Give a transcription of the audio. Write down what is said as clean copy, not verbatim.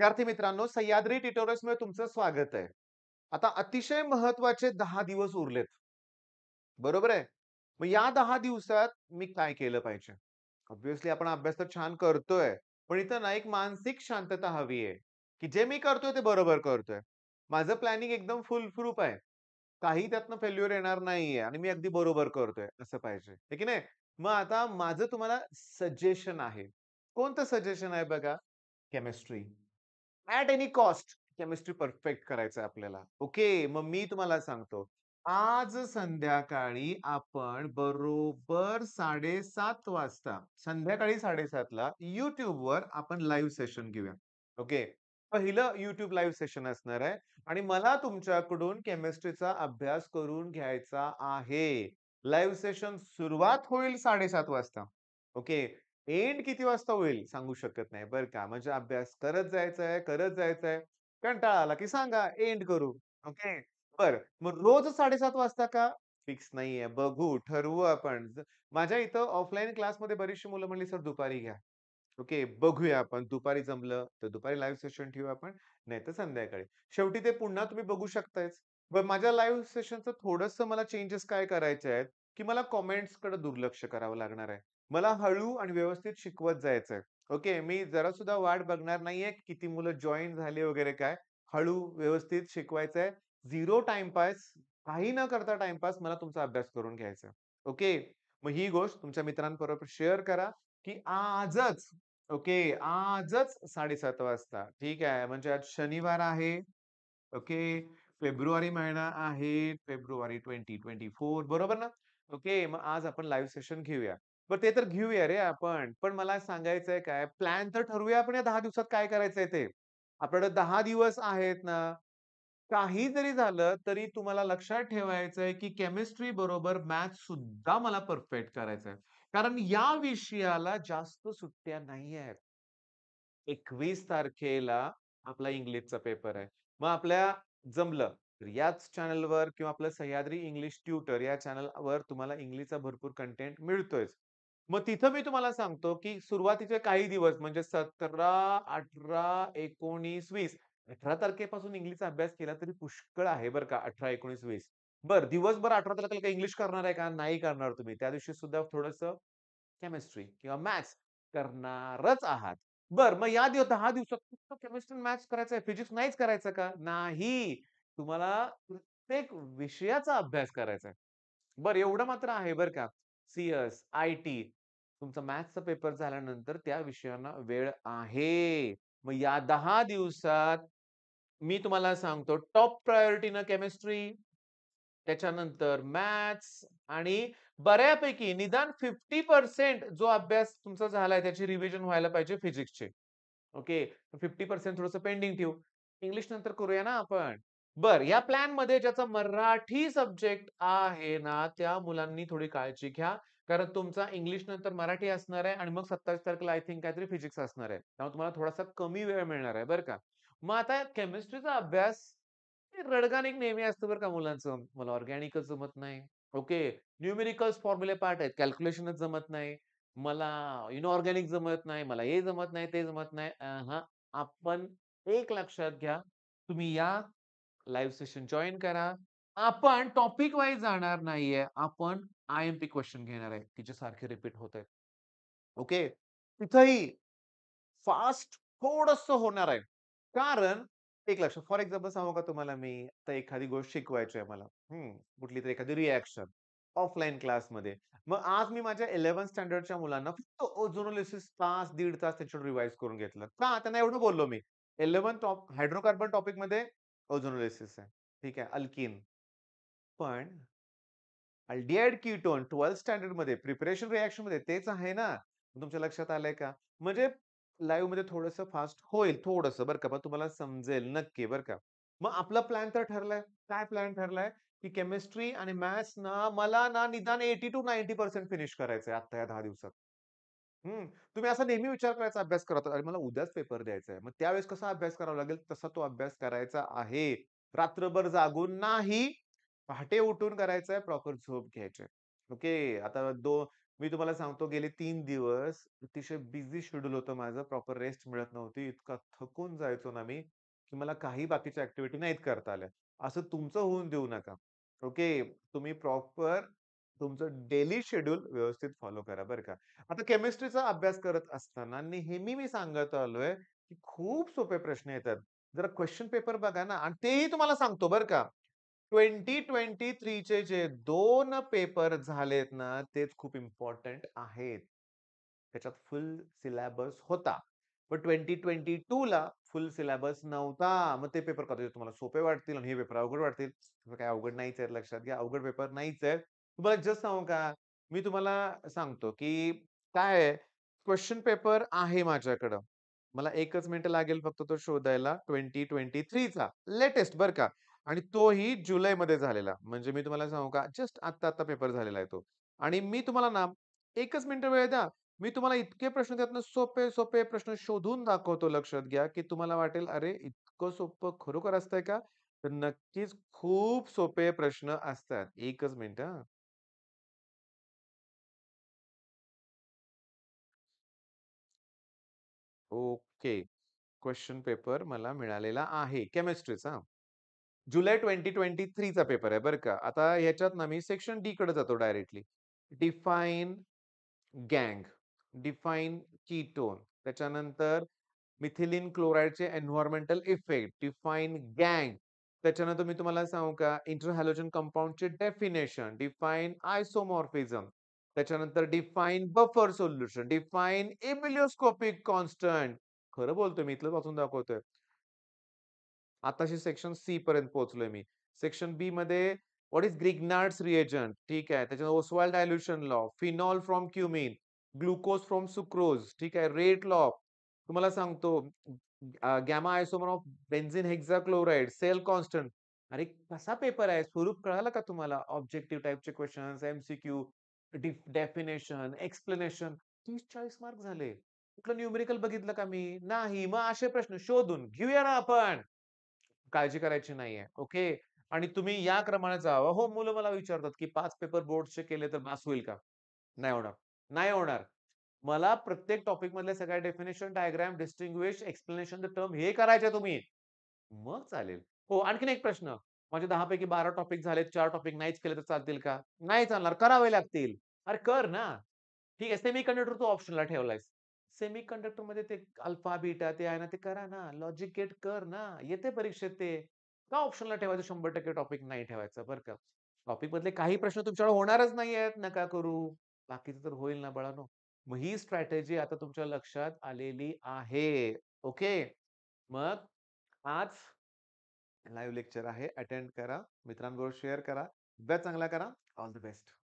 विद्यार्थी मित्रांनो, सह्याद्री ट्युटोरियल्समध्ये तुमचं स्वागत आहे. आता अतिशय महत्त्वाचे 10 दिवस उरलेत. बरोबर आहे? मग या 10 दिवसात मी काय केलं पाहिजे? ऑब्व्हियसली आपण अभ्यास तर छान करतोय. पण इथं ना एक मानसिक शांतता हवी आहे, की जे मी करतोय ते बरोबर करतोय. माझं प्लॅनिंग एकदम फुल प्रूफ आहे. काही त्यातनं फेल्युअर येणार नाहीये आणि मी अगदी बरोबर करतोय असं पाहिजे. आहे की नाही? मग आता माझं तुम्हाला सजेशन आहे. कोणतं सजेशन आहे बघा? Chemistry. At any cost chemistry perfect करायचं आहे आपल्याला. ओके. मग मी तुम्हाला सांगतो. आज संध्याकाळी आपण बरोबर 7:30 वाजता, संध्याकाळी 7:30 ला YouTubeवर आपण लाईव्ह सेशन घेऊया. ओके. पहिलं YouTube लाईव्ह सेशन असणार आहे आणि मला तुमच्याकडून केमिस्ट्रीचा अभ्यास करून घ्यायचा आहे. लाईव्ह सेशन सुरुवात होईल 7:30 वाजता. ओके. एंड किती वाजता होईल सांगू शकत नाही बरं का. म्हणजे अभ्यास करत जायचा आहे, करत जायचा आहे. कंटाळा आला की सांगा एंड करू. ओके. बरं. मग रोज 7:30 वाजता का? फिक्स नाहीये. बघू, ठरवू आपण. माझ्या इथं ऑफलाईन क्लासमध्ये बरीचशी मुलं म्हणली, "सर दुपारी घ्या." ओके. बघूया आपण. दुपारी जमलं तर दुपारी लाईव्ह सेशन ठेवू आपण, नाहीतर संध्याकाळी. शेवटी ते पुन्हा तुम्ही बघू शकतायच. बरं माझ्या लाईव्ह सेशनचं थोडंसं मला चेंजेस काय करायचे आहेत, की मला कमेंट्सकडे दुर्लक्ष करावं लागणार आहे. मला हळू आणि व्यवस्थित शिकवत जायचंय. ओके. मी जरा सुद्धा वाट बघणार नाहीये, की किती मुलं जॉइन झाले वगैरे काय. हळू व्यवस्थित शिकवायचंय. झिरो टाईमपास, काही न करता टाईमपास मला तुमचा अभ्यास करून घ्यायचा आहे. ओके. मग ही गोष्ट तुमच्या मित्रांबरोबर शेअर करा, की आजच ओके, आजच 7:30 वाजता. ठीक आहे. म्हणजे आज शनिवार आहे. ओके. फेब्रुवारी महिना आहे. फेब्रुवारी 2024 बरोबर ना? ओके. मग आज आपण लाईव्ह सेशन घेऊया. मग ते तर घेऊया रे आपण. पण मला सांगायचंय काय, प्लॅन तर ठरवूया आपण या 10 दिवसात काय करायचंय ते. आपल्याकडे 10 दिवस आहेत ना. काही जरी झालं तरी तुम्हाला लक्षात ठेवायचंय, की केमिस्ट्री बरोबर मॅथ्स सुद्धा मला परफेक्ट करायचंय. कारण या विषयाला जास्त सुट्ट्या नाहीयेत. 21 तारखेला आपला इंग्लिशचा पेपर आहे. मग आपल्या जमलं तर याच चॅनलवर किंवा आपलं सह्याद्री इंग्लिश ट्युटर या चॅनलवर तुम्हाला इंग्लिशचा भरपूर कंटेंट मिळतोयच. मग तिथं मी तुम्हाला सांगतो, की सुरुवातीचे काही दिवस म्हणजे 17, 18, 19, 20 18 तारखेपासून इंग्लिशचा अभ्यास केला तरी पुष्कळ आहे बरं का 18, 19, 20. बरं दिवसभर 18 तारखेला इंग्लिश करणार आहे का? नाही करणार तुम्ही. त्या दिवशी सुद्धा थोडंसं केमिस्ट्री किंवा मॅथ्स करणारच आहात. बरं, मग या 10 दिवसात फक्त केमिस्ट्री आणि मॅथ्स करायचं आहे, फिजिक्स नाहीच करायचं का? नाही. तुम्हाला प्रत्येक विषयाचा अभ्यास करायचा आहे. बरं एवढं मात्र आहे बरं का. सी-एस, आय-टी तुमचा मॅथ्सचा पेपर झाल्यानंतर त्या विषयांना वेळ आहे. मग या 10 दिवसात मी तुम्हाला सांगतो टॉप प्रायोरिटीनं केमिस्ट्री, त्याच्यानंतर मॅथ्स आणि बऱ्यापैकी निदान 50% जो अभ्यास तुमचा झालाय त्याची रिव्हिजन व्हायला पाहिजे फिजिक्सची. ओके. 50% थोडंसं पेंडिंग ठेवू. इंग्लिश नंतर करूया ना आपण. बरं, या प्लॅनमध्ये ज्याचा मराठी सब्जेक्ट आहे ना, त्या मुलांनी थोडी काळजी घ्या. कारण तुमचा इंग्लिश नंतर मराठी असणार आहे आणि मग 27 तारखेला आय थिंक काहीतरी फिजिक्स असणार आहे. त्यामुळे तुम्हाला थोडासा कमी वेळ मिळणार आहे बरं का. मग आता केमिस्ट्रीचा अभ्यास ते रडगाणिक नेहमी असतं बरं का मुलांचं. मला ऑर्गॅनिकच जमत नाही. ओके. न्यूमेरिकल्स फॉर्म्युले पार्ट आहेत. कॅल्क्युलेशनच जमत नाही. मला इनऑर्गॅनिक जमत नाही. मला हे जमत नाही, ते जमत नाही. आपण एक लक्षात घ्या. तुम्ही या लाईव्ह सेशन जॉइन करा. आपण टॉपिक वाईज जाणार नाहीये. आपण आय-एम-पी क्वेशन घेणार आहे, की जे सारखे रिपीट होतायत. ओके. तिथंही फास्ट थोडंसं होणार आहे. कारण एक लक्षात फॉर एक्झाम्पल सांगू का तुम्हाला मी, आता एखादी गोष्ट शिकवायची आहे मला. कुठलीतरी एखादी रिएक्शन ऑफलाईन क्लासमध्ये. मग आज मी माझ्या 11th स्टँडर्डच्या मुलांना फक्त ओझोनोलिसिस तास, दीड तास त्याच्यावर रिवाईज करून घेतलं. का? त्यांना एवढं बोललो मी. 11 हायड्रोकार्बन टॉपिकमध्ये ओझोनोलिसिस आहे. ठीक आहे. अल्कीन. पण अल्डिहाइड कीटोन 12th स्टँडर्डमध्ये प्रिपरेशन रिएक्शनमध्ये तेच आहे ना. तुमच्या लक्षात आलंय का? म्हणजे लाईव्हमध्ये थोडंसं फास्ट होईल थोडंसं बरं का. पण तुम्हाला समजेल नक्की बरं का. मग आपला प्लॅन तर ठरलाय. काय प्लॅन ठरलाय? की केमिस्ट्री आणि मॅथ्स ना मला ना निदान 80% to 90% फिनिश करायचंय आता या 10 दिवसात. तुम्ही असा नेहमी विचार करायचा अभ्यास करत अरे मला उद्याच पेपर द्यायचा आहे. मग त्यावेळेस कसा अभ्यास करावा लागेल तसा तो अभ्यास करायचा आहे. रात्रभर जागून नाही. पहाटे उठून करायचंय, प्रॉपर झोप घ्यायची ओके. आता मी तुम्हाला सांगतो गेले 3 दिवस अतिशय बिझी शेड्यूल होतं माझं. प्रॉपर रेस्ट मिळत नव्हती. इतका थकून जायचो ना मी, की मला काही बाकीच्या ॲक्टिव्हिटी नाहीत करता आल्या. असं तुमचं होऊन देऊ नका. ओके. तुम्ही प्रॉपर तुमचं डेली शेड्यूल व्यवस्थित फॉलो करा बरं का. आता केमिस्ट्रीचा अभ्यास करत असताना नेहमी मी सांगत आलोय, की खूप सोपे प्रश्न येतात. जरा क्वेशन पेपर बघा ना आणि तेही तुम्हाला सांगतो बरं का. 2023 चे जे 2 पेपर झालेत ना, तेच खूप इम्पोर्टंट आहेत. त्याच्यात फुल सिलेबस होता. पण 2022 ला फुल सिलेबस नव्हता. मग ते पेपर कदाचित तुम्हाला सोपे वाटतील आणि हे पेपर अवघड वाटतील. तसं काही अवघड नाहीच आहेत लक्षात घ्या. अवघड पेपर नाहीच आहेत. तुम्हाला जस्ट सांगू का? मी तुम्हाला सांगतो, की काय आहे क्वेशन पेपर आहे माझ्याकडं. मला 1च मिनिट लागेल फक्त तो शोधायला 2023 चा लेटेस्ट बरं का. आणि तोही जुलैमध्ये झालेला. म्हणजे मी तुम्हाला सांगू का जस्ट आत्ता पेपर झालेला आहे तो. आणि मी तुम्हाला ना 1च मिनिट वेळ द्या. मी तुम्हाला इतके प्रश्न त्यातनं सोपे प्रश्न शोधून दाखवतो लक्षात घ्या, की तुम्हाला वाटेल, "अरे, इतकं सोपं खरोखर असतंय का?" तर नक्कीच खूप सोपे प्रश्न असतात. 1च मिनिट हां. ओके. क्वेशन पेपर मला मिळालेला आहे केमिस्ट्रीचा. जुलै 2023 चा पेपर आहे बरं का. आता ह्याच्यात ना मी सेक्शन डी कडे जातो डायरेक्टली. डिफाइन गँग, डिफाइन कीटोन, त्याच्यानंतर मिथिलीन क्लोराइडचे एन्व्हायर्नमेंटल इफेक्ट, डिफाइन गँग. त्याच्यानंतर मी तुम्हाला सांगू का इंटर कंपाउंडचे डेफिनेशन, डिफाइन आयसोमॉर्फिझम. त्याच्यानंतर define buffer solution, define ebullioscopic constant. खरं बोलतोय मी, इथलं वाचून दाखवतोय. आताशी सेक्शन सी पर्यंत पोहोचलोय मी. सेक्शन बी मध्ये व्हॉट इस ग्रिग्नार्ड्स रिएजंट ठीक आहे. त्याच्यानंतर Ostwald dilution law, phenol from cumene, glucose from sucrose ठीक आहे. रेट लॉ तुम्हाला सांगतो gamma isomer of benzene hexachloride, cell constant. अरे कसा पेपर आहे? स्वरूप कळालं का तुम्हाला? ऑब्जेक्टिव्ह टाइपचे questions, MCQ, definition, explanation 30-40 mark झाले. कुठलं न्यूमेरिकल बघितलं का मी? नाही. मग असे प्रश्न शोधून घेऊया ना आपण. काळजी करायची नाहीये. ओके. आणि तुम्ही या क्रमाने जावा. हो, मुलं मला विचारतात, की 5 पेपर बोर्डचे केले तर पास होईल का? नाही होणार. नाही होणार. मला प्रत्येक टॉपिक मधल्या सगळ्या definition, diagram, distinguish, explanation the term हे करायचे तुम्ही. मग चालेल. हो, आणखीन एक प्रश्न. माझे 10 पैकी 12 टॉपिक झालेत, 4 टॉपिक नाहीच केले तर चालतील का? नाही चालणार, करावे लागतील. अरे कर ना. ठीक आहे, सेमीकंडक्टर तू ऑप्शनला ठेवलायस. सेमीकंडक्टरमध्ये ते अल्फा, बीटा ते आहे ना, ते करा ना. लॉजिक गेट कर ना. येते परीक्षेत ते. का ऑप्शनला ठेवायचं 100% टॉपिक नाही ठेवायचं बरं का. टॉपिक मधले काही प्रश्न तुमच्याकडे होणारच नाहीयेत, नका करू. बाकीचं तर होईल ना बाळांनो. मग ही स्ट्रॅटेजी आता तुमच्या लक्षात आलेली आहे. ओके. मग आज लाईव्ह लेक्चर आहे. अटेंड करा. मित्रांबरोबर शेअर करा. अभ्यास चांगला करा. All the best.